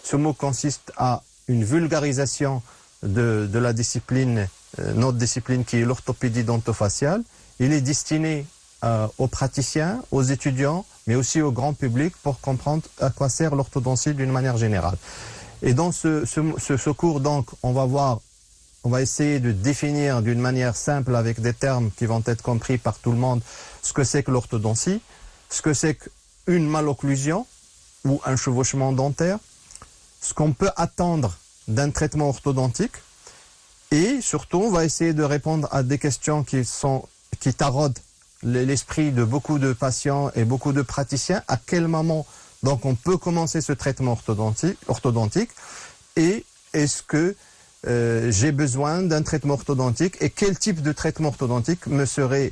Ce mot consiste à une vulgarisation de la discipline, notre discipline qui est l'orthopédie dentofaciale. Il est destiné aux praticiens, aux étudiants, mais aussi au grand public pour comprendre à quoi sert l'orthodontie d'une manière générale. Et dans ce cours, donc, on va essayer de définir d'une manière simple avec des termes qui vont être compris par tout le monde ce que c'est que l'orthodontie, ce que c'est qu'une malocclusion ou un chevauchement dentaire, ce qu'on peut attendre d'un traitement orthodontique et surtout on va essayer de répondre à des questions qui taraudent l'esprit de beaucoup de patients et beaucoup de praticiens. À quel moment donc on peut commencer ce traitement orthodontique et est-ce que j'ai besoin d'un traitement orthodontique et quel type de traitement orthodontique me serait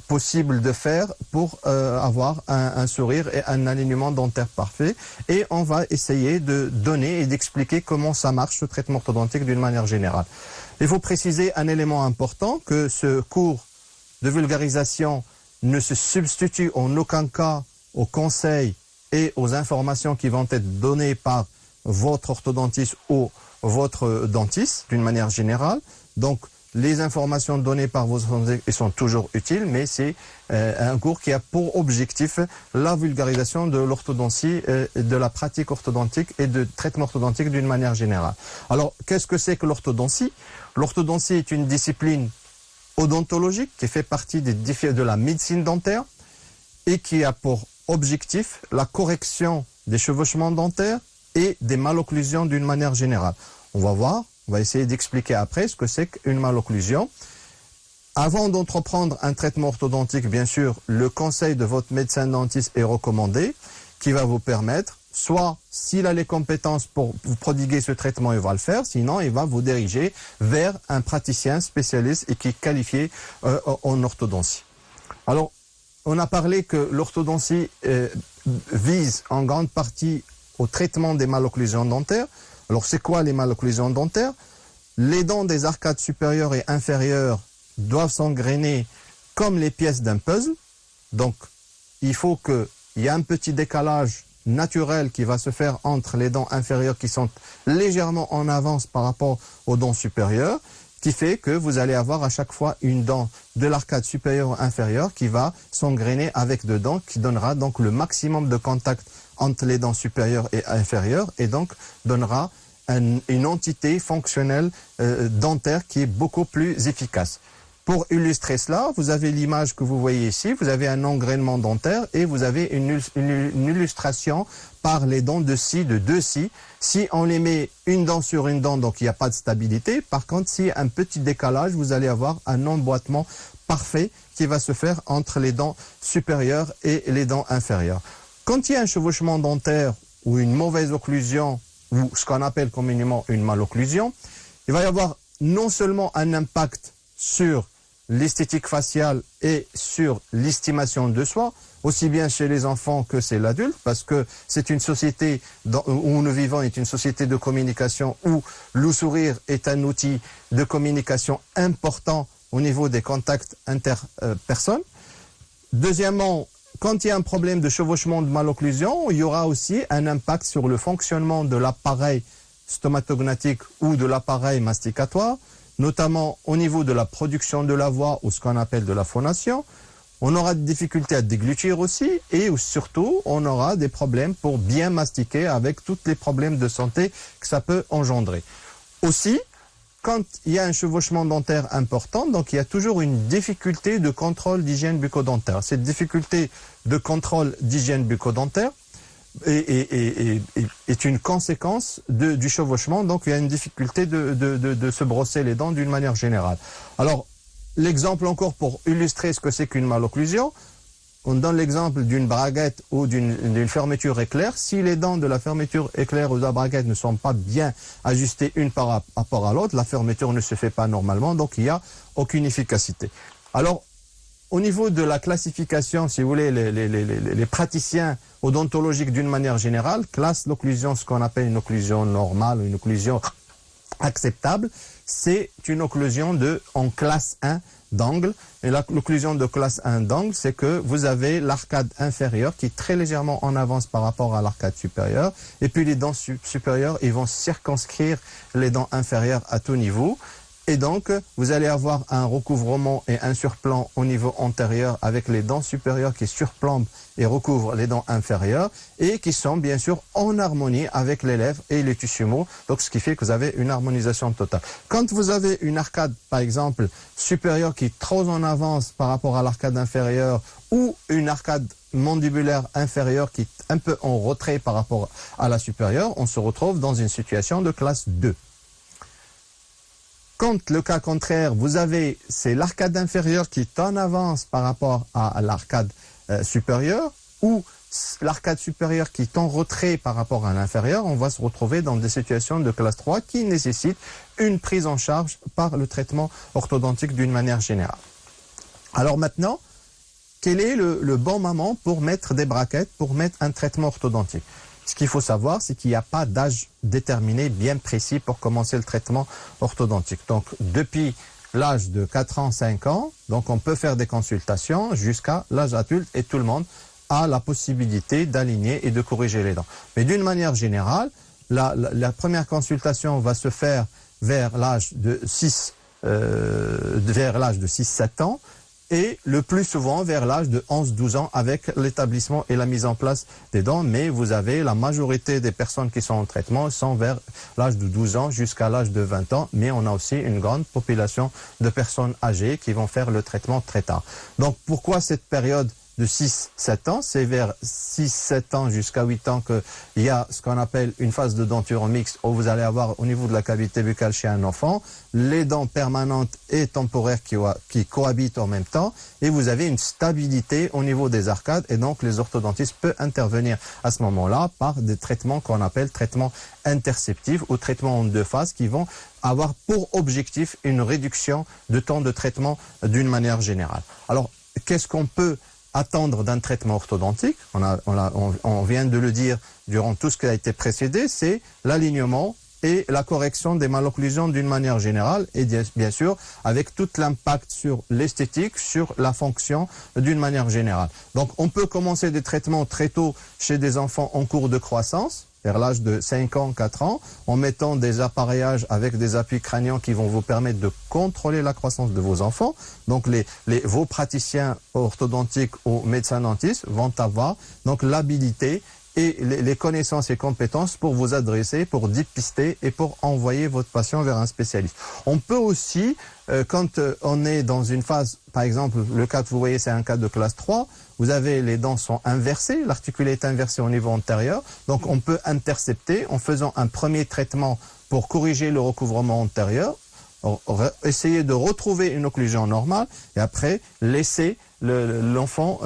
possible de faire pour avoir un sourire et un alignement dentaire parfait. Et on va essayer de donner et d'expliquer comment ça marche ce traitement orthodontique d'une manière générale. Il faut préciser un élément important, que ce cours de vulgarisation ne se substitue en aucun cas aux conseils et aux informations qui vont être données par votre orthodontiste ou votre dentiste d'une manière générale. Donc les informations données par vos orthodontistes sont toujours utiles, mais c'est un cours qui a pour objectif la vulgarisation de l'orthodontie, de la pratique orthodontique et de traitement orthodontique d'une manière générale. Alors qu'est-ce que c'est que l'orthodontie? L'orthodontie est une discipline odontologique qui fait partie de la médecine dentaire et qui a pour objectif la correction des chevauchements dentaires et des malocclusions d'une manière générale. On va voir, on va essayer d'expliquer après ce que c'est qu'une malocclusion. Avant d'entreprendre un traitement orthodontique, bien sûr, le conseil de votre médecin dentiste est recommandé, qui va vous permettre, soit s'il a les compétences pour vous prodiguer ce traitement, il va le faire, sinon il va vous diriger vers un praticien spécialiste et qui est qualifié en orthodontie. Alors, on a parlé que l'orthodontie vise en grande partie au traitement des malocclusions dentaires. Alors, c'est quoi les malocclusions dentaires? Les dents des arcades supérieures et inférieures doivent s'engrainer comme les pièces d'un puzzle. Donc, il faut qu'il y ait un petit décalage naturel qui va se faire entre les dents inférieures qui sont légèrement en avance par rapport aux dents supérieures, qui fait que vous allez avoir à chaque fois une dent de l'arcade supérieure ou inférieure qui va s'engrainer avec deux dents, qui donnera donc le maximum de contact entre les dents supérieures et inférieures et donc donnera une entité fonctionnelle dentaire qui est beaucoup plus efficace. Pour illustrer cela, vous avez l'image que vous voyez ici, vous avez un engrainement dentaire et vous avez une illustration par les dents de scie, de deux scies. Si on les met une dent sur une dent, donc il n'y a pas de stabilité. Par contre, s'il y a un petit décalage, vous allez avoir un emboîtement parfait qui va se faire entre les dents supérieures et les dents inférieures. Quand il y a un chevauchement dentaire ou une mauvaise occlusion, ou ce qu'on appelle communément une malocclusion, il va y avoir non seulement un impact sur l'esthétique faciale et sur l'estimation de soi, aussi bien chez les enfants que chez l'adulte, parce que c'est une société où nous vivons, est une société de communication où le sourire est un outil de communication important au niveau des contacts interpersonnes. Deuxièmement, quand il y a un problème de chevauchement de malocclusion, il y aura aussi un impact sur le fonctionnement de l'appareil stomatognatique ou de l'appareil masticatoire, notamment au niveau de la production de la voix ou ce qu'on appelle de la phonation. On aura des difficultés à déglutir aussi et surtout, on aura des problèmes pour bien mastiquer avec tous les problèmes de santé que ça peut engendrer. Aussi, quand il y a un chevauchement dentaire important, donc il y a toujours une difficulté de contrôle d'hygiène bucco-dentaire. Cette difficulté de contrôle d'hygiène bucco-dentaire est une conséquence du chevauchement, donc il y a une difficulté de se brosser les dents d'une manière générale. Alors, l'exemple encore pour illustrer ce que c'est qu'une malocclusion, on donne l'exemple d'une braguette ou d'une fermeture éclair. Si les dents de la fermeture éclair ou de la braguette ne sont pas bien ajustées une par rapport à l'autre, la fermeture ne se fait pas normalement, donc il n'y a aucune efficacité. Alors, au niveau de la classification, si vous voulez, les praticiens odontologiques d'une manière générale classent l'occlusion, ce qu'on appelle une occlusion normale ou une occlusion acceptable. c'est une occlusion en classe 1 d'angle. Et l'occlusion de classe 1 d'angle, c'est que vous avez l'arcade inférieure qui est très légèrement en avance par rapport à l'arcade supérieure. Et puis les dents supérieures, ils vont circonscrire les dents inférieures à tout niveau. Et donc, vous allez avoir un recouvrement et un surplomb au niveau antérieur avec les dents supérieures qui surplombent et recouvrent les dents inférieures et qui sont bien sûr en harmonie avec les lèvres et les tissus mous. Donc, ce qui fait que vous avez une harmonisation totale. Quand vous avez une arcade, par exemple, supérieure qui est trop en avance par rapport à l'arcade inférieure ou une arcade mandibulaire inférieure qui est un peu en retrait par rapport à la supérieure, on se retrouve dans une situation de classe 2. Quand le cas contraire, c'est l'arcade inférieure qui est en avance par rapport à l'arcade supérieure ou l'arcade supérieure qui est en retrait par rapport à l'inférieur, on va se retrouver dans des situations de classe 3 qui nécessitent une prise en charge par le traitement orthodontique d'une manière générale. Alors maintenant, quel est le bon moment pour mettre des braquettes, pour mettre un traitement orthodontique? Ce qu'il faut savoir, c'est qu'il n'y a pas d'âge déterminé bien précis pour commencer le traitement orthodontique. Donc, depuis l'âge de 4 ans, 5 ans, donc on peut faire des consultations jusqu'à l'âge adulte et tout le monde a la possibilité d'aligner et de corriger les dents. Mais d'une manière générale, la première consultation va se faire vers l'âge de 6-7 ans. Et le plus souvent vers l'âge de 11-12 ans avec l'établissement et la mise en place des dents. Mais vous avez la majorité des personnes qui sont en traitement sont vers l'âge de 12 ans jusqu'à l'âge de 20 ans. Mais on a aussi une grande population de personnes âgées qui vont faire le traitement très tard. Donc pourquoi cette période de 6-7 ans? C'est vers 6-7 ans jusqu'à 8 ans qu'il y a ce qu'on appelle une phase de denture mixte où vous allez avoir au niveau de la cavité buccale chez un enfant les dents permanentes et temporaires qui cohabitent en même temps et vous avez une stabilité au niveau des arcades et donc les orthodontistes peuvent intervenir à ce moment-là par des traitements qu'on appelle traitements interceptifs ou traitements en 2 phases qui vont avoir pour objectif une réduction de temps de traitement d'une manière générale. Alors, qu'est-ce qu'on peut attendre d'un traitement orthodontique? On vient de le dire durant tout ce qui a été précédé, c'est l'alignement et la correction des malocclusions d'une manière générale et bien sûr avec tout l'impact sur l'esthétique, sur la fonction d'une manière générale. Donc on peut commencer des traitements très tôt chez des enfants en cours de croissance, vers l'âge de 5 ans, 4 ans, en mettant des appareillages avec des appuis crâniens qui vont vous permettre de contrôler la croissance de vos enfants. Donc vos praticiens orthodontiques ou médecins dentistes vont avoir donc l'habilité et les connaissances et compétences pour vous adresser, pour dépister et pour envoyer votre patient vers un spécialiste. On peut aussi, quand on est dans une phase, par exemple, le cas que vous voyez, c'est un cas de classe 3, vous avez les dents sont inversées, l'articulé est inversé au niveau antérieur, donc on peut intercepter en faisant un premier traitement pour corriger le recouvrement antérieur, essayer de retrouver une occlusion normale et après laisser l'enfant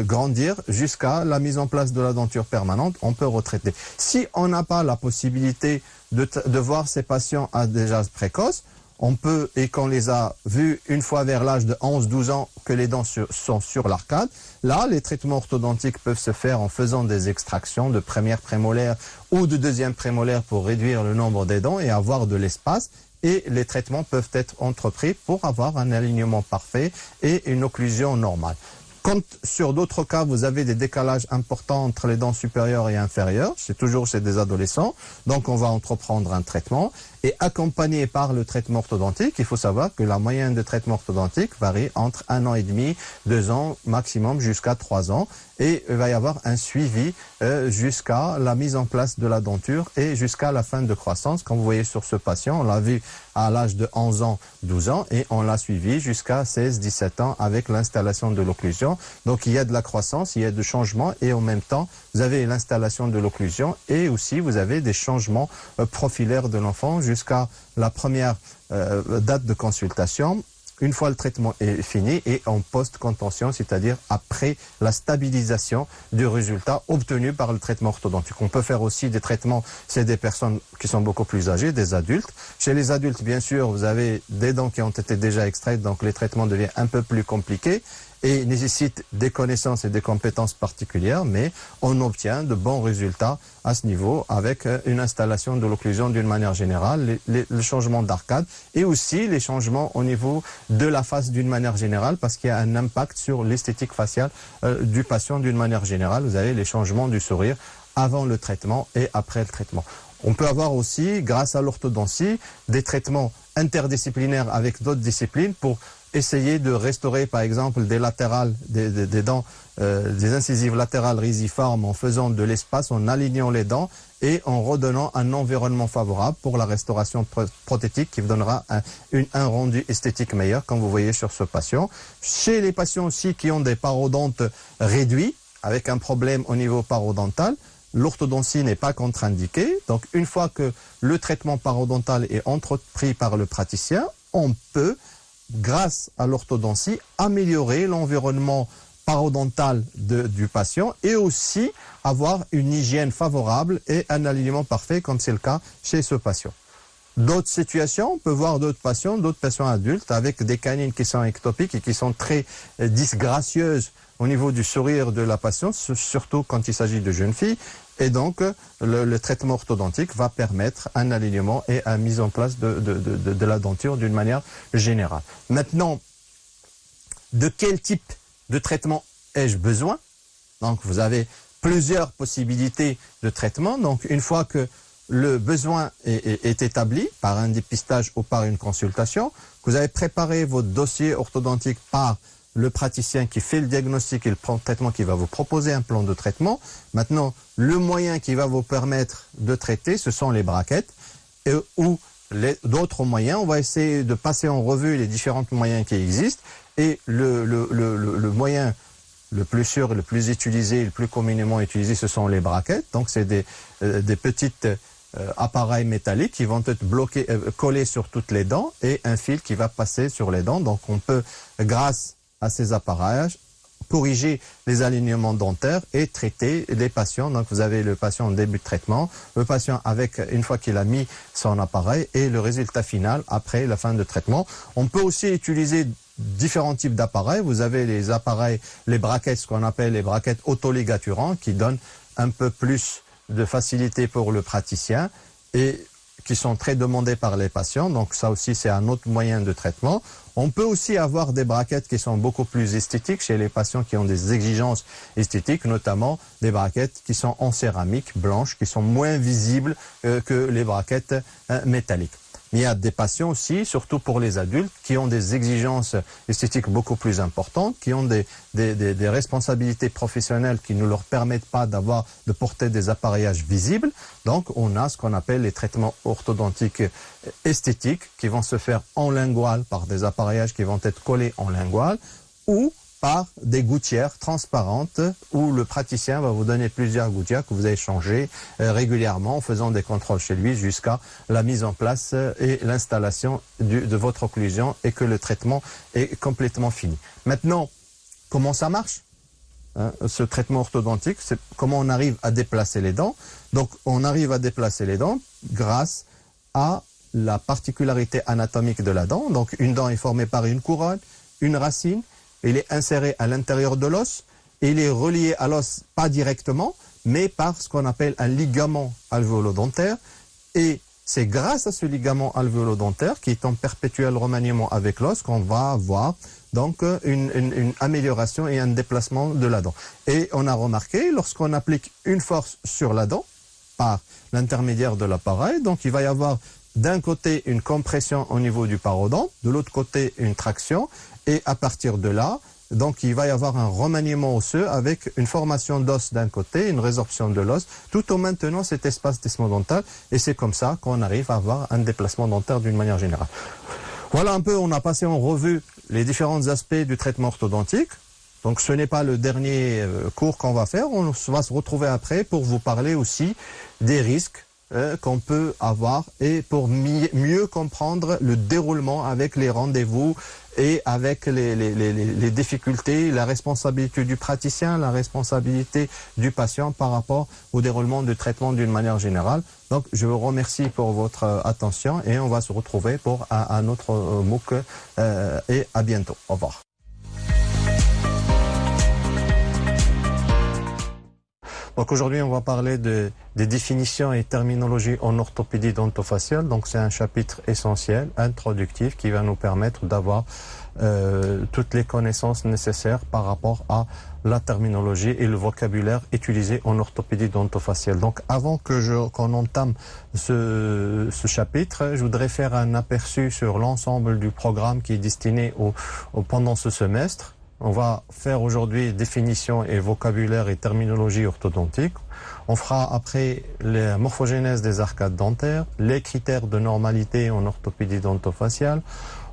grandir jusqu'à la mise en place de la denture permanente, on peut retraiter. Si on n'a pas la possibilité de voir ces patients à des âges précoces, on peut, et qu'on les a vus une fois vers l'âge de 11-12 ans que les dents sont sur l'arcade, là, les traitements orthodontiques peuvent se faire en faisant des extractions de première prémolaire ou de deuxième prémolaire pour réduire le nombre des dents et avoir de l'espace. Et les traitements peuvent être entrepris pour avoir un alignement parfait et une occlusion normale. Quand sur d'autres cas, vous avez des décalages importants entre les dents supérieures et inférieures, c'est toujours chez des adolescents, donc on va entreprendre un traitement. Et accompagné par le traitement orthodontique, il faut savoir que la moyenne de traitement orthodontique varie entre 1 an et demi, 2 ans, maximum jusqu'à 3 ans. Et il va y avoir un suivi jusqu'à la mise en place de la denture et jusqu'à la fin de croissance. Comme vous voyez sur ce patient, on l'a vu à l'âge de 11 ans, 12 ans et on l'a suivi jusqu'à 16, 17 ans avec l'installation de l'occlusion. Donc il y a de la croissance, il y a du changement et en même temps, vous avez l'installation de l'occlusion et aussi vous avez des changements profilaires de l'enfant jusqu'à la première date de consultation. Une fois le traitement est fini et en post-contention, c'est-à-dire après la stabilisation du résultat obtenu par le traitement orthodontique. On peut faire aussi des traitements chez des personnes qui sont beaucoup plus âgées, des adultes. Chez les adultes, bien sûr, vous avez des dents qui ont été déjà extraites, donc les traitements deviennent un peu plus compliqués. et nécessite des connaissances et des compétences particulières, mais on obtient de bons résultats à ce niveau avec une installation de l'occlusion d'une manière générale, le changement d'arcade et aussi les changements au niveau de la face d'une manière générale parce qu'il y a un impact sur l'esthétique faciale du patient d'une manière générale. Vous avez les changements du sourire avant le traitement et après le traitement. On peut avoir aussi, grâce à l'orthodontie, des traitements interdisciplinaires avec d'autres disciplines pour essayer de restaurer, par exemple, des latérales, des dents, des incisives latérales risiformes en faisant de l'espace, en alignant les dents et en redonnant un environnement favorable pour la restauration prothétique qui donnera un rendu esthétique meilleur, comme vous voyez sur ce patient. Chez les patients aussi qui ont des parodontes réduits, avec un problème au niveau parodontal, l'orthodontie n'est pas contre-indiquée. Donc, une fois que le traitement parodontal est entrepris par le praticien, on peut, grâce à l'orthodontie, améliorer l'environnement parodontal du patient et aussi avoir une hygiène favorable et un alignement parfait, comme c'est le cas chez ce patient. D'autres situations, on peut voir d'autres patients adultes avec des canines qui sont ectopiques et qui sont très disgracieuses au niveau du sourire de la patiente, surtout quand il s'agit de jeunes filles. Et donc, le traitement orthodontique va permettre un alignement et une mise en place de la denture d'une manière générale. Maintenant, de quel type de traitement ai-je besoin? Donc, vous avez plusieurs possibilités de traitement. Donc, une fois que le besoin est établi par un dépistage ou par une consultation, que vous avez préparé votre dossier orthodontique par le praticien qui fait le diagnostic et le plan de traitement qui va vous proposer un plan de traitement. Maintenant, le moyen qui va vous permettre de traiter, ce sont les braquettes ou d'autres moyens. On va essayer de passer en revue les différents moyens qui existent et le moyen le plus sûr, le plus utilisé, le plus communément utilisé, ce sont les braquettes. Donc, c'est des petites appareils métalliques qui vont être bloqués, collés sur toutes les dents et un fil qui va passer sur les dents. Donc, on peut, grâce à ces appareillages, corriger les alignements dentaires et traiter les patients. Donc, vous avez le patient en début de traitement, le patient avec, une fois qu'il a mis son appareil et le résultat final après la fin de traitement. On peut aussi utiliser différents types d'appareils. Vous avez les appareils, les braquettes, ce qu'on appelle les braquettes autoligaturantes qui donnent un peu plus de facilité pour le praticien et qui sont très demandés par les patients. Donc ça aussi, c'est un autre moyen de traitement. On peut aussi avoir des braquettes qui sont beaucoup plus esthétiques chez les patients qui ont des exigences esthétiques, notamment des braquettes qui sont en céramique blanche, qui sont moins visibles que les braquettes métalliques. Il y a des patients aussi, surtout pour les adultes, qui ont des exigences esthétiques beaucoup plus importantes, qui ont des responsabilités professionnelles qui ne leur permettent pas de porter des appareillages visibles. Donc, on a ce qu'on appelle les traitements orthodontiques esthétiques qui vont se faire en lingual par des appareillages qui vont être collés en lingual ou par des gouttières transparentes où le praticien va vous donner plusieurs gouttières que vous allez changer régulièrement en faisant des contrôles chez lui jusqu'à la mise en place et l'installation de votre occlusion et que le traitement est complètement fini. Maintenant, comment ça marche ce traitement orthodontique, c'est comment on arrive à déplacer les dents. Donc, on arrive à déplacer les dents grâce à la particularité anatomique de la dent. Donc, une dent est formée par une couronne, une racine. Il est inséré à l'intérieur de l'os et il est relié à l'os pas directement, mais par ce qu'on appelle un ligament alvéolo-dentaire. Et c'est grâce à ce ligament alvéolo-dentaire qui est en perpétuel remaniement avec l'os qu'on va avoir donc une amélioration et un déplacement de la dent. Et on a remarqué, lorsqu'on applique une force sur la dent par l'intermédiaire de l'appareil, donc il va y avoir d'un côté une compression au niveau du parodonte, de l'autre côté une traction, et à partir de là, donc il va y avoir un remaniement osseux avec une formation d'os d'un côté, une résorption de l'os, tout en maintenant cet espace desmodontal, et c'est comme ça qu'on arrive à avoir un déplacement dentaire d'une manière générale. Voilà un peu, on a passé en revue les différents aspects du traitement orthodontique. Donc ce n'est pas le dernier cours qu'on va faire, on va se retrouver après pour vous parler aussi des risques qu'on peut avoir et pour mieux comprendre le déroulement avec les rendez-vous et avec les difficultés, la responsabilité du praticien, la responsabilité du patient par rapport au déroulement du traitement d'une manière générale. Donc je vous remercie pour votre attention et on va se retrouver pour un autre MOOC et à bientôt. Au revoir. Donc aujourd'hui, on va parler des définitions et terminologies en orthopédie dentofaciale. Donc c'est un chapitre essentiel, introductif, qui va nous permettre d'avoir toutes les connaissances nécessaires par rapport à la terminologie et le vocabulaire utilisé en orthopédie dentofaciale. Donc avant qu'on entame ce chapitre, je voudrais faire un aperçu sur l'ensemble du programme qui est destiné pendant ce semestre. On va faire aujourd'hui définition et vocabulaire et terminologie orthodontique. On fera après la morphogénèse des arcades dentaires, les critères de normalité en orthopédie dentofaciale.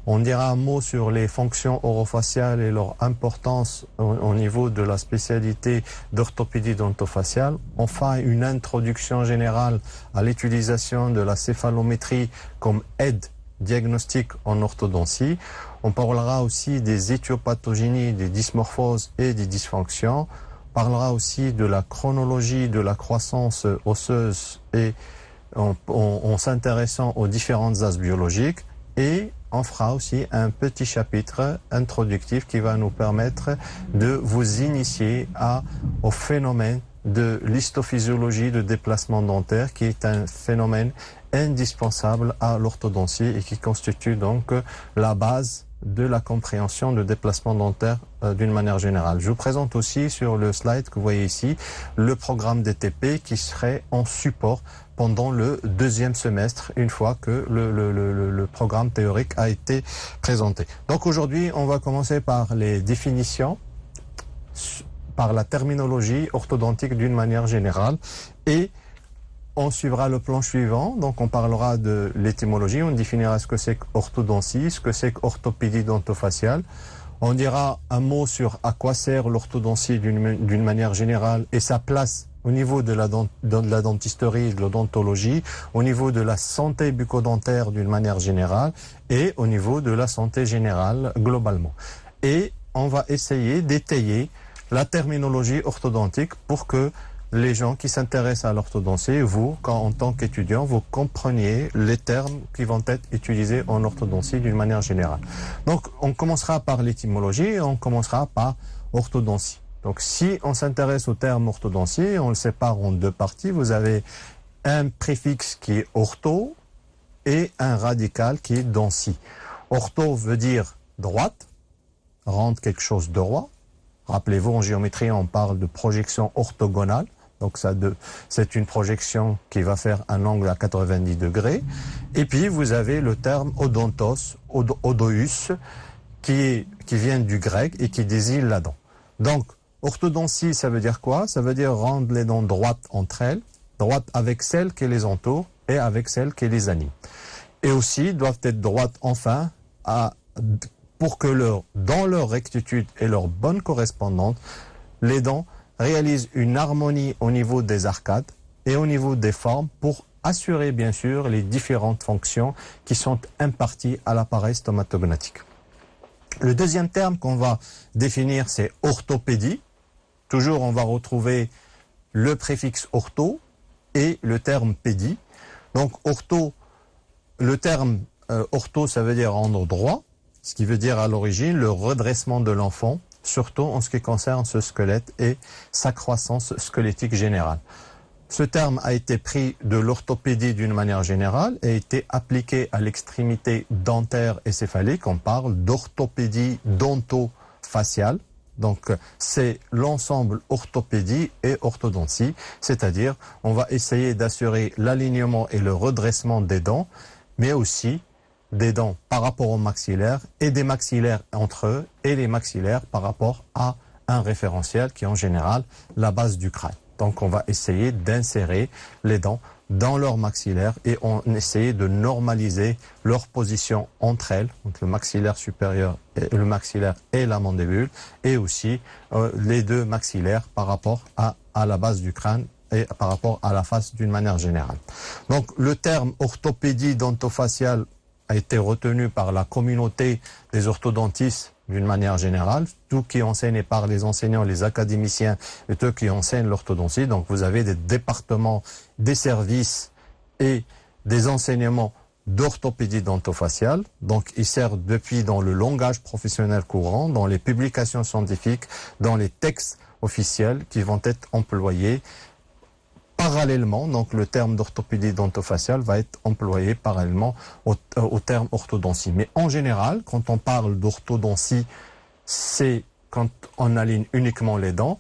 On dira un mot sur les fonctions orofaciales et leur importance au niveau de la spécialité d'orthopédie dentofaciale. On fera une introduction générale à l'utilisation de la céphalométrie comme aide diagnostique en orthodontie. On parlera aussi des éthiopathogénies, des dysmorphoses et des dysfonctions. On parlera aussi de la chronologie de la croissance osseuse et en s'intéressant aux différentes ases biologiques. Et on fera aussi un petit chapitre introductif qui va nous permettre de vous initier au phénomène de l'histophysiologie de déplacement dentaire, qui est un phénomène indispensable à l'orthodontie et qui constitue donc la base de la compréhension de déplacement dentaire d'une manière générale. Je vous présente aussi sur le slide que vous voyez ici le programme DTP qui serait en support pendant le deuxième semestre, une fois que le programme théorique a été présenté. Donc aujourd'hui, on va commencer par les définitions, par la terminologie orthodontique d'une manière générale, et on suivra le plan suivant. Donc on parlera de l'étymologie, on définira ce que c'est qu'orthodontie, ce que c'est qu'orthopédie dentofaciale. On dira un mot sur à quoi sert l'orthodontie d'une manière générale et sa place au niveau de la dentisterie, de l'odontologie, au niveau de la santé bucco-dentaire d'une manière générale et au niveau de la santé générale globalement. Et on va essayer d'étayer la terminologie orthodontique pour que les gens qui s'intéressent à l'orthodontie, vous, en tant qu'étudiant, vous compreniez les termes qui vont être utilisés en orthodontie d'une manière générale. Donc, on commencera par l'étymologie et on commencera par orthodontie. Donc, si on s'intéresse au terme orthodontie, on le sépare en deux parties. Vous avez un préfixe qui est ortho et un radical qui est dentie. Ortho veut dire droite, rendre quelque chose de droit. Rappelez-vous, en géométrie, on parle de projection orthogonale. Donc c'est une projection qui va faire un angle à 90 degrés. Et puis vous avez le terme odontos, odoïus, qui vient du grec et qui désigne la dent. Donc orthodontie, ça veut dire quoi? Ça veut dire rendre les dents droites entre elles, droites avec celles qui les entourent et avec celles qui les animent. Et aussi doivent être droites enfin pour que dans leur rectitude et leur bonne correspondance, les dents réalisent une harmonie au niveau des arcades et au niveau des formes pour assurer bien sûr les différentes fonctions qui sont imparties à l'appareil stomatognatique. Le deuxième terme qu'on va définir, c'est orthopédie. Toujours, on va retrouver le préfixe ortho et le terme pédie. Donc le terme ortho, ça veut dire rendre droit, ce qui veut dire à l'origine le redressement de l'enfant, surtout en ce qui concerne ce squelette et sa croissance squelettique générale. Ce terme a été pris de l'orthopédie d'une manière générale et a été appliqué à l'extrémité dentaire et céphalique. On parle d'orthopédie dentofaciale. Donc c'est l'ensemble orthopédie et orthodontie, c'est-à-dire on va essayer d'assurer l'alignement et le redressement des dents, mais aussi des dents par rapport aux maxillaires et des maxillaires entre eux et les maxillaires par rapport à un référentiel qui est en général la base du crâne. Donc on va essayer d'insérer les dents dans leur maxillaire et on essayer de normaliser leur position entre elles, entre le maxillaire supérieur et le maxillaire et la mandibule, et aussi les deux maxillaires par rapport à la base du crâne et par rapport à la face d'une manière générale. Donc le terme orthopédie dentofaciale a été retenu par la communauté des orthodontistes d'une manière générale, tout qui est enseigné par les enseignants, les académiciens et ceux qui enseignent l'orthodontie. Donc vous avez des départements, des services et des enseignements d'orthopédie dentofaciale. Donc ils servent depuis dans le langage professionnel courant, dans les publications scientifiques, dans les textes officiels qui vont être employés parallèlement, donc le terme d'orthopédie dentofaciale va être employé parallèlement au terme orthodontie. Mais en général, quand on parle d'orthodontie, c'est quand on aligne uniquement les dents.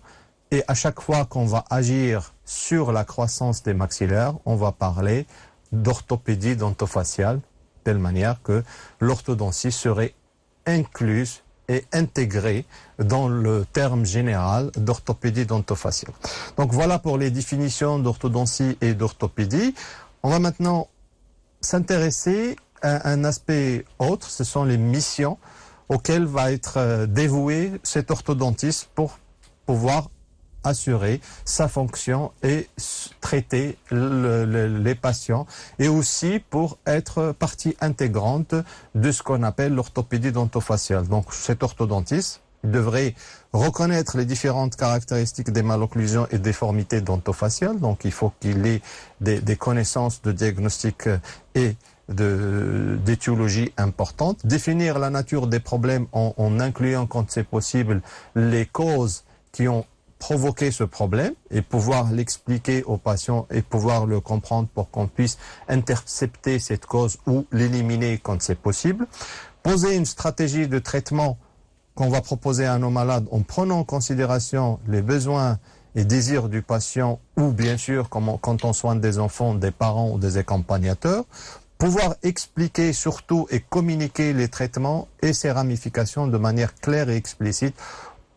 Et à chaque fois qu'on va agir sur la croissance des maxillaires, on va parler d'orthopédie dentofaciale, de telle manière que l'orthodontie serait incluse et intégrée dans le terme général d'orthopédie dentofaciale. Donc voilà pour les définitions d'orthodontie et d'orthopédie. On va maintenant s'intéresser à un aspect autre, ce sont les missions auxquelles va être dévoué cet orthodontiste pour pouvoir assurer sa fonction et traiter les patients, et aussi pour être partie intégrante de ce qu'on appelle l'orthopédie dentofaciale. Donc cet orthodontiste devrait reconnaître les différentes caractéristiques des malocclusions et déformités dentofaciales. Donc il faut qu'il ait des connaissances de diagnostic et d'étiologie importantes, définir la nature des problèmes en incluant, quand c'est possible, les causes qui ont provoquer ce problème et pouvoir l'expliquer aux patients et pouvoir le comprendre pour qu'on puisse intercepter cette cause ou l'éliminer quand c'est possible. Poser une stratégie de traitement qu'on va proposer à nos malades en prenant en considération les besoins et désirs du patient, ou bien sûr quand on soigne des enfants, des parents ou des accompagnateurs. Pouvoir expliquer surtout et communiquer les traitements et ses ramifications de manière claire et explicite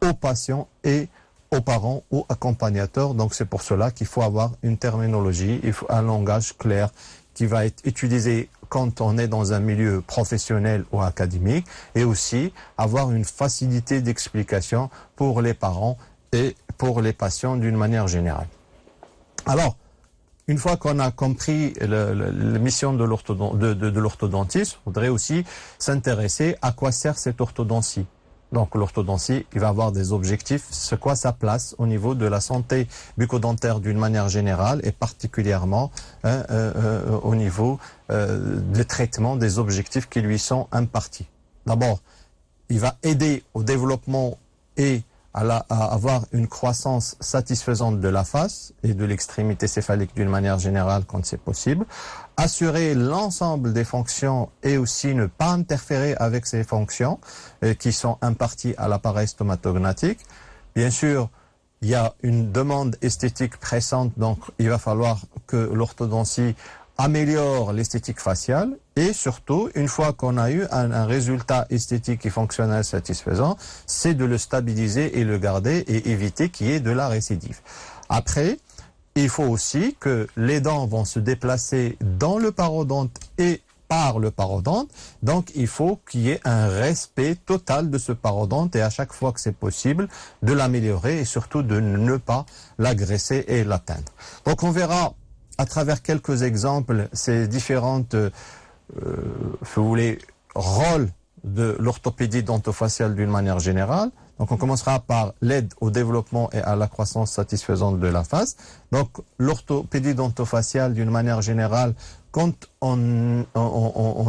aux patients et aux parents ou accompagnateurs. Donc c'est pour cela qu'il faut avoir une terminologie, il faut un langage clair qui va être utilisé quand on est dans un milieu professionnel ou académique, et aussi avoir une facilité d'explication pour les parents et pour les patients d'une manière générale. Alors, une fois qu'on a compris la mission de l'orthodontiste, on voudrait aussi s'intéresser à quoi sert cette orthodontie. Donc l'orthodontie, il va avoir des objectifs, c'est quoi sa place au niveau de la santé bucco-dentaire d'une manière générale, et particulièrement au niveau des traitements des objectifs qui lui sont impartis. D'abord, il va aider au développement et à avoir une croissance satisfaisante de la face et de l'extrémité céphalique d'une manière générale quand c'est possible, assurer l'ensemble des fonctions et aussi ne pas interférer avec ces fonctions qui sont imparties à l'appareil stomatognatique. Bien sûr, il y a une demande esthétique pressante, donc il va falloir que l'orthodontie améliore l'esthétique faciale, et surtout, une fois qu'on a eu un résultat esthétique et fonctionnel satisfaisant, c'est de le stabiliser et le garder et éviter qu'il y ait de la récidive. Après, il faut aussi que les dents vont se déplacer dans le parodonte et par le parodonte, donc il faut qu'il y ait un respect total de ce parodonte, et à chaque fois que c'est possible, de l'améliorer et surtout de ne pas l'agresser et l'atteindre. Donc on verra à travers quelques exemples ces différentes si vous voulez, rôles de l'orthopédie dentofaciale d'une manière générale. Donc on commencera par l'aide au développement et à la croissance satisfaisante de la face. Donc l'orthopédie dentofaciale d'une manière générale, quand on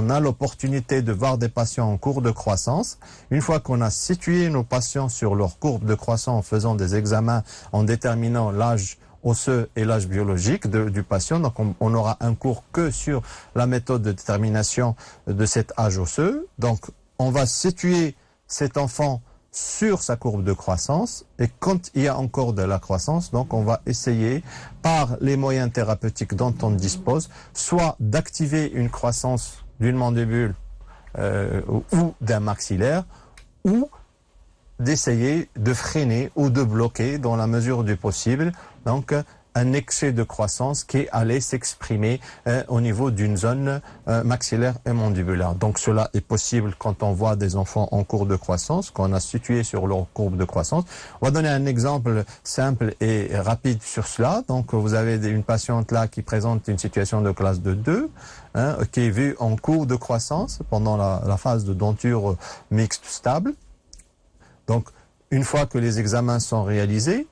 a l'opportunité de voir des patients en cours de croissance, une fois qu'on a situé nos patients sur leur courbe de croissance en faisant des examens, en déterminant l'âge osseux et l'âge biologique du patient, donc on aura un cours que sur la méthode de détermination de cet âge osseux. Donc on va situer cet enfant sur sa courbe de croissance, et quand il y a encore de la croissance, donc on va essayer par les moyens thérapeutiques dont on dispose, soit d'activer une croissance d'une mandibule ou d'un maxillaire, ou d'essayer de freiner ou de bloquer dans la mesure du possible donc un excès de croissance qui allait s'exprimer au niveau d'une zone maxillaire et mandibulaire. Donc cela est possible quand on voit des enfants en cours de croissance, qu'on a situé sur leur courbe de croissance. On va donner un exemple simple et rapide sur cela. Donc vous avez une patiente là qui présente une situation de classe de 2, qui est vue en cours de croissance pendant la phase de denture mixte stable. Donc, une fois que les examens sont réalisés,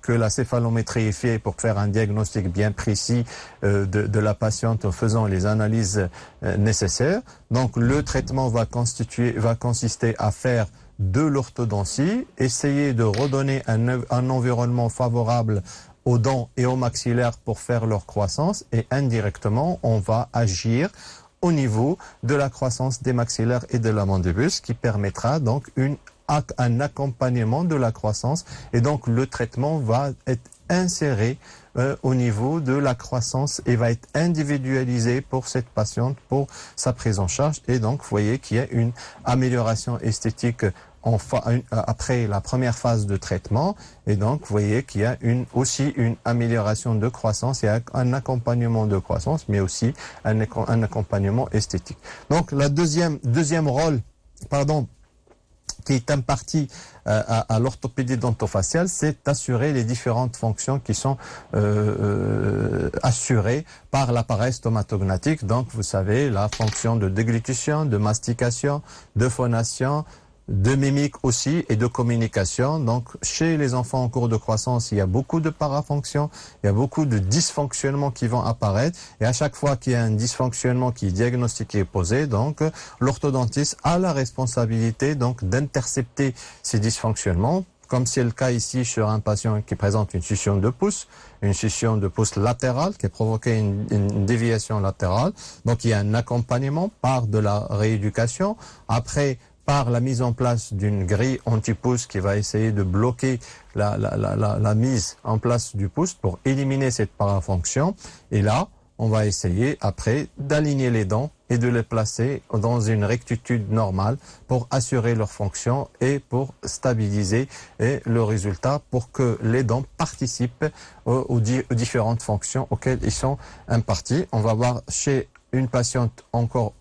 que la céphalométrie est faite pour faire un diagnostic bien précis de la patiente en faisant les analyses nécessaires, donc le traitement va consister à faire de l'orthodontie, essayer de redonner un environnement favorable aux dents et aux maxillaires pour faire leur croissance et indirectement, on va agir au niveau de la croissance des maxillaires et de la mandibule, ce qui permettra donc un accompagnement de la croissance et donc le traitement va être inséré au niveau de la croissance et va être individualisé pour cette patiente, pour sa prise en charge. Et donc, vous voyez qu'il y a une amélioration esthétique après la première phase de traitement. Et donc, vous voyez qu'il y a aussi une amélioration de croissance et un accompagnement de croissance, mais aussi un accompagnement esthétique. Donc, la deuxième rôle, qui est imparti à l'orthopédie dentofaciale, c'est d'assurer les différentes fonctions qui sont assurées par l'appareil stomatognatique. Donc, vous savez, la fonction de déglutition, de mastication, de phonation, de mimique aussi et de communication. Donc, chez les enfants en cours de croissance, il y a beaucoup de parafonctions, il y a beaucoup de dysfonctionnements qui vont apparaître. Et à chaque fois qu'il y a un dysfonctionnement qui est diagnostiqué et posé, donc, l'orthodontiste a la responsabilité donc d'intercepter ces dysfonctionnements, comme c'est le cas ici sur un patient qui présente une scission de pouce latérale qui a provoqué une déviation latérale. Donc, il y a un accompagnement par de la rééducation. Après, par la mise en place d'une grille anti-pouce qui va essayer de bloquer la mise en place du pouce pour éliminer cette parafonction. Et là, on va essayer après d'aligner les dents et de les placer dans une rectitude normale pour assurer leur fonction et pour stabiliser le résultat pour que les dents participent aux différentes fonctions auxquelles ils sont impartis. On va voir chez une patiente encore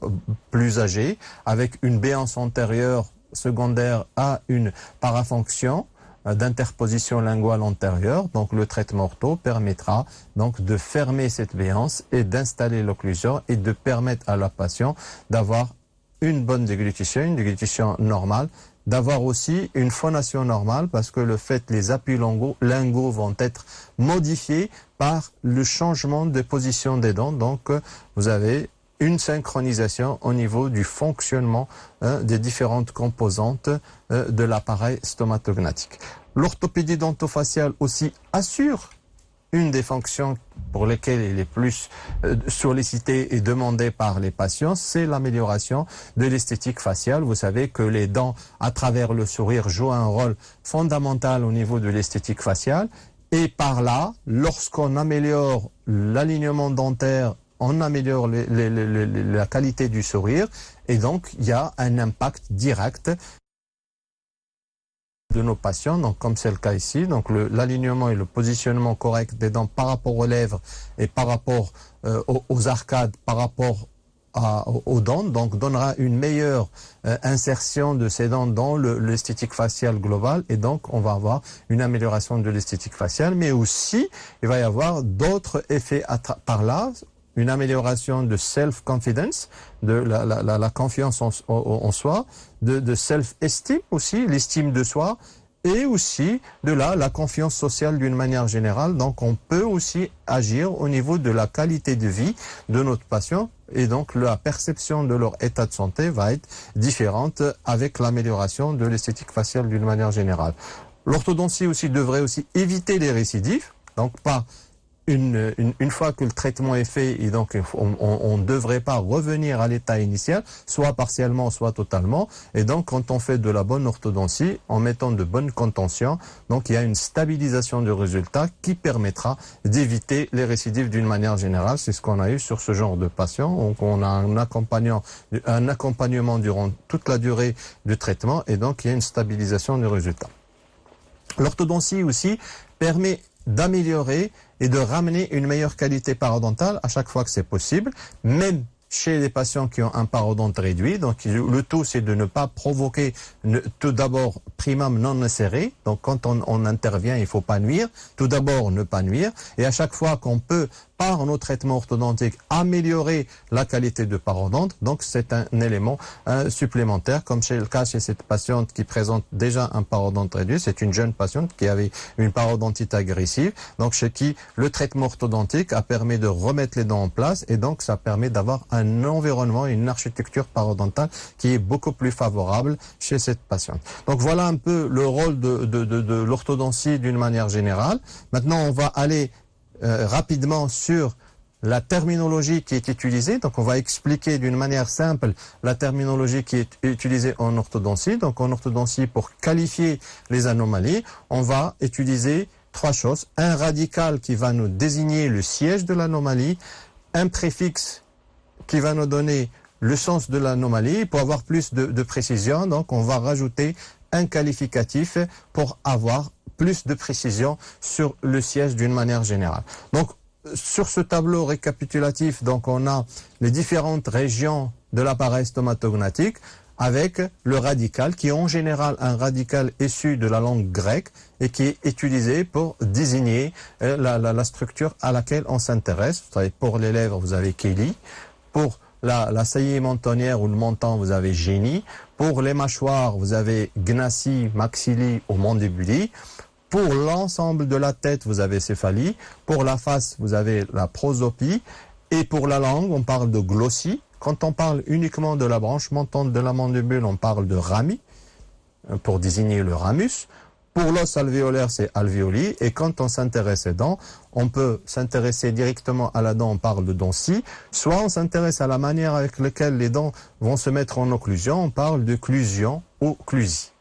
plus âgée, avec une béance antérieure secondaire à une parafonction d'interposition linguale antérieure. Donc le traitement ortho permettra donc de fermer cette béance et d'installer l'occlusion et de permettre à la patiente d'avoir une bonne déglutition, une déglutition normale, d'avoir aussi une phonation normale parce que les appuis linguaux vont être modifiés par le changement de position des dents. Donc, vous avez une synchronisation au niveau du fonctionnement des différentes composantes de l'appareil stomatognatique. L'orthopédie dentofaciale aussi assure une des fonctions pour lesquelles il est plus sollicité et demandé par les patients, c'est l'amélioration de l'esthétique faciale. Vous savez que les dents, à travers le sourire, jouent un rôle fondamental au niveau de l'esthétique faciale. Et par là, lorsqu'on améliore l'alignement dentaire, on améliore la qualité du sourire. Et donc, il y a un impact direct de nos patients, donc comme c'est le cas ici, donc l'alignement et le positionnement correct des dents par rapport aux lèvres et par rapport aux arcades, par rapport aux dents, donc donnera une meilleure insertion de ces dents dans l'esthétique faciale globale et donc on va avoir une amélioration de l'esthétique faciale, mais aussi il va y avoir d'autres effets par là, une amélioration de self-confidence, de la confiance en soi, de self-esteem aussi, l'estime de soi, et aussi de la confiance sociale d'une manière générale. Donc on peut aussi agir au niveau de la qualité de vie de notre patient et donc la perception de leur état de santé va être différente avec l'amélioration de l'esthétique faciale d'une manière générale. L'orthodontie aussi devrait aussi éviter les récidives, donc pas une fois que le traitement est fait, et donc on ne devrait pas revenir à l'état initial, soit partiellement, soit totalement. Et donc, quand on fait de la bonne orthodontie, en mettant de bonnes contentions, donc il y a une stabilisation du résultat qui permettra d'éviter les récidives d'une manière générale. C'est ce qu'on a eu sur ce genre de patient. Donc, on a un accompagnement durant toute la durée du traitement, et donc il y a une stabilisation du résultat. L'orthodontie aussi permet d'améliorer et de ramener une meilleure qualité parodontale à chaque fois que c'est possible, même chez les patients qui ont un parodonte réduit. Donc le tout, c'est de ne pas provoquer tout d'abord primum non serré. Donc quand on intervient, il faut pas nuire. Tout d'abord, ne pas nuire. Et à chaque fois qu'on peut par nos traitements orthodontiques, améliorer la qualité de parodonte. Donc, c'est un élément supplémentaire, comme c'est le cas chez cette patiente qui présente déjà un parodonte réduit. C'est une jeune patiente qui avait une parodontite agressive, donc chez qui le traitement orthodontique a permis de remettre les dents en place, et donc ça permet d'avoir un environnement, une architecture parodontale qui est beaucoup plus favorable chez cette patiente. Donc, voilà un peu le rôle de l'orthodontie d'une manière générale. Maintenant, on va aller rapidement sur la terminologie qui est utilisée. Donc, on va expliquer d'une manière simple la terminologie qui est utilisée en orthodontie. Donc, en orthodontie, pour qualifier les anomalies, on va utiliser trois choses. Un radical qui va nous désigner le siège de l'anomalie, un préfixe qui va nous donner le sens de l'anomalie. Pour avoir plus de précision, donc, on va rajouter un qualificatif pour avoir plus de précision sur le siège d'une manière générale. Donc, sur ce tableau récapitulatif, donc, on a les différentes régions de l'appareil stomatognatique avec le radical, qui est en général un radical issu de la langue grecque et qui est utilisé pour désigner la structure à laquelle on s'intéresse. Vous savez, pour les lèvres, vous avez cheli. Pour la saillie mentonnière ou le menton, vous avez génie. Pour les mâchoires, vous avez gnassi, maxilli ou mandibuli. Pour l'ensemble de la tête, vous avez céphalie. Pour la face, vous avez la prosopie. Et pour la langue, on parle de glossie. Quand on parle uniquement de la branche montante de la mandibule, on parle de rami, pour désigner le ramus. Pour l'os alvéolaire, c'est alvéoli. Et quand on s'intéresse aux dents, on peut s'intéresser directement à la dent, on parle de dent-scie. Soit on s'intéresse à la manière avec laquelle les dents vont se mettre en occlusion, on parle de clusion ou clusie.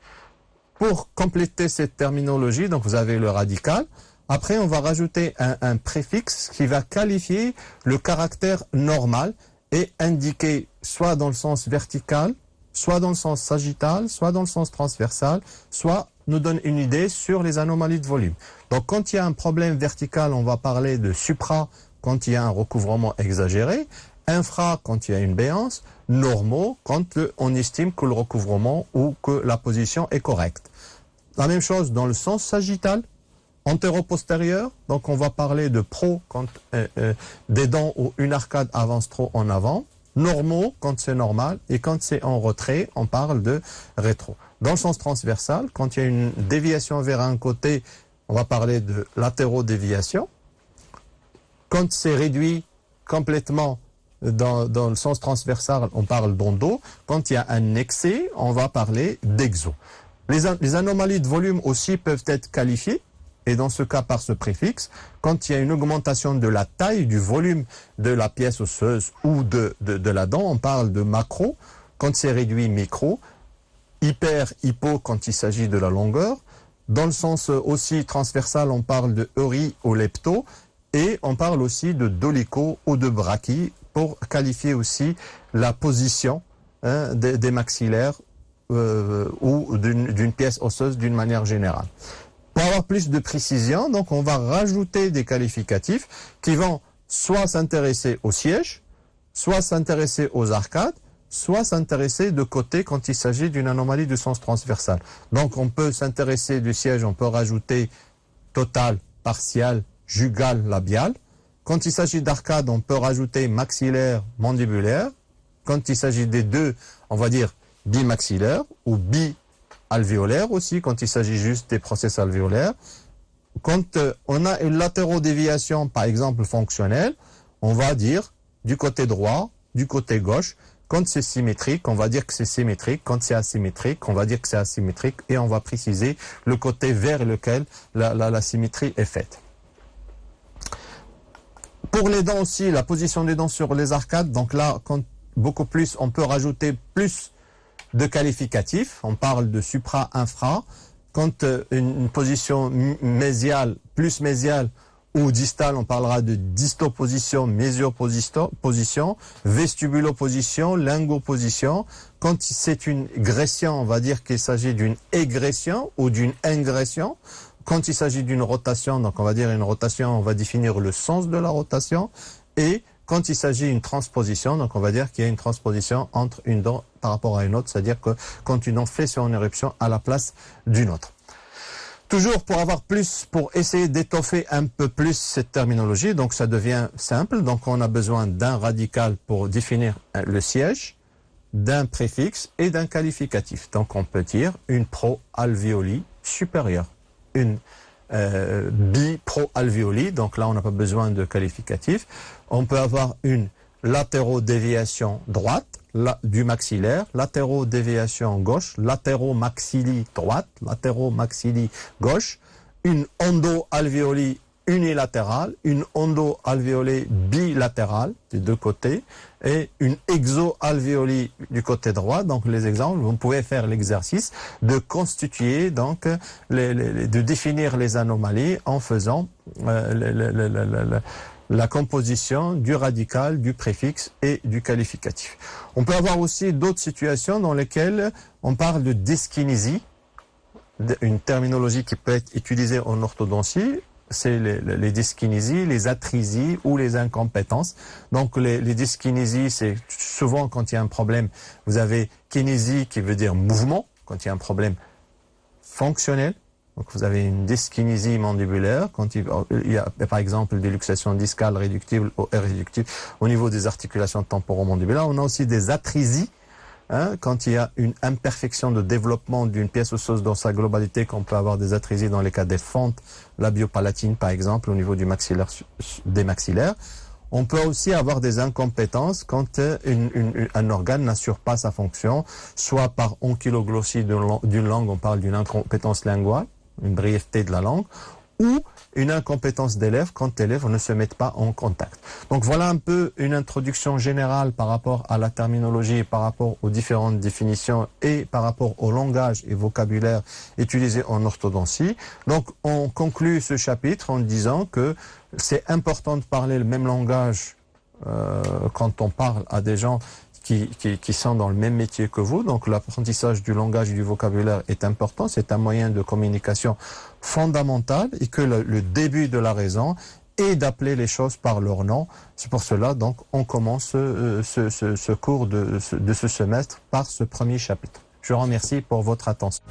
Pour compléter cette terminologie, donc vous avez le radical. Après, on va rajouter un préfixe qui va qualifier le caractère normal et indiquer soit dans le sens vertical, soit dans le sens sagittal, soit dans le sens transversal, soit nous donne une idée sur les anomalies de volume. Donc, quand il y a un problème vertical, on va parler de supra quand il y a un recouvrement exagéré, infra quand il y a une béance, normaux quand on estime que le recouvrement ou que la position est correcte. La même chose dans le sens sagittal, antéro-postérieur, donc on va parler de pro quand des dents ou une arcade avance trop en avant, normaux quand c'est normal, et quand c'est en retrait, on parle de rétro. Dans le sens transversal, quand il y a une déviation vers un côté, on va parler de latéro-déviation. Quand c'est réduit complètement dans le sens transversal, on parle d'endo. Quand il y a un excès, on va parler d'exo. Les anomalies de volume aussi peuvent être qualifiées, et dans ce cas par ce préfixe. Quand il y a une augmentation de la taille, du volume de la pièce osseuse ou de la dent, on parle de macro. Quand c'est réduit, micro. Hyper, hypo quand il s'agit de la longueur. Dans le sens aussi transversal, on parle de euri ou lepto. Et on parle aussi de dolicho ou de brachie pour qualifier aussi la position des maxillaires ou d'une pièce osseuse d'une manière générale. Pour avoir plus de précision, donc on va rajouter des qualificatifs qui vont soit s'intéresser au siège, soit s'intéresser aux arcades, soit s'intéresser de côté quand il s'agit d'une anomalie de sens transversal. Donc on peut s'intéresser du siège, on peut rajouter total, partial, jugal, labial. Quand il s'agit d'arcade, on peut rajouter maxillaire, mandibulaire. Quand il s'agit des deux, on va dire bimaxillaire ou bi-alvéolaire aussi, quand il s'agit juste des process alvéolaires. Quand on a une latérodéviation, par exemple fonctionnelle, on va dire du côté droit, du côté gauche. Quand c'est symétrique, on va dire que c'est symétrique. Quand c'est asymétrique, on va dire que c'est asymétrique. Et on va préciser le côté vers lequel la symétrie est faite. Pour les dents aussi, la position des dents sur les arcades. Donc là, beaucoup plus, on peut rajouter plus de qualificatifs. On parle de supra-infra. Quand une position mésiale, plus mésiale, ou distale, on parlera de distoposition, mésioposition, vestibuloposition, lingoposition. Quand c'est une gression, on va dire qu'il s'agit d'une égression ou d'une ingression. Quand il s'agit d'une rotation, donc on va dire une rotation, on va définir le sens de la rotation. Et quand il s'agit d'une transposition, donc on va dire qu'il y a une transposition entre une dent par rapport à une autre, c'est-à-dire que quand une dent fait son éruption à la place d'une autre. Toujours pour avoir plus, pour essayer d'étoffer un peu plus cette terminologie, donc ça devient simple. Donc on a besoin d'un radical pour définir le siège, d'un préfixe et d'un qualificatif. Donc on peut dire une proalvéolie supérieure, une biproalvéolie, donc là on n'a pas besoin de qualificatif. On peut avoir une latérodéviation droite du maxillaire, latérodéviation gauche, latéromaxillie droite, latéromaxillie gauche, une endoalvéolie unilatérale, une endoalvéolie bilatérale des deux côtés et une exoalvéolie du côté droit. Donc les exemples, vous pouvez faire l'exercice de constituer, donc de définir les anomalies en faisant la composition du radical, du préfixe et du qualificatif. On peut avoir aussi d'autres situations dans lesquelles on parle de dyskinésie, une terminologie qui peut être utilisée en orthodontie. C'est les dyskinésies, les atrésies ou les incompétences. Donc les dyskinésies, c'est souvent quand il y a un problème, vous avez kinésie qui veut dire mouvement, quand il y a un problème fonctionnel. Donc vous avez une dyskinésie mandibulaire, quand il y a par exemple des luxations discales réductibles ou irréductibles au niveau des articulations temporomandibulaires. On a aussi des atrésies, quand il y a une imperfection de développement d'une pièce osseuse dans sa globalité, qu'on peut avoir des atrésies dans les cas des fentes labiopalatines par exemple au niveau du maxillaire, des maxillaires. On peut aussi avoir des incompétences quand un organe n'assure pas sa fonction, soit par ankyloglossie d'une langue, on parle d'une incompétence linguale, une brièveté de la langue, ou une incompétence d'élève quand les lèvres ne se mettent pas en contact. Donc voilà un peu une introduction générale par rapport à la terminologie, par rapport aux différentes définitions et par rapport au langage et vocabulaire utilisé en orthodontie. Donc on conclut ce chapitre en disant que c'est important de parler le même langage quand on parle à des gens qui sont dans le même métier que vous. Donc l'apprentissage du langage et du vocabulaire est important. C'est un moyen de communication fondamental et que le début de la raison est d'appeler les choses par leur nom. C'est pour cela donc on commence ce cours de ce semestre par ce premier chapitre. Je vous remercie pour votre attention.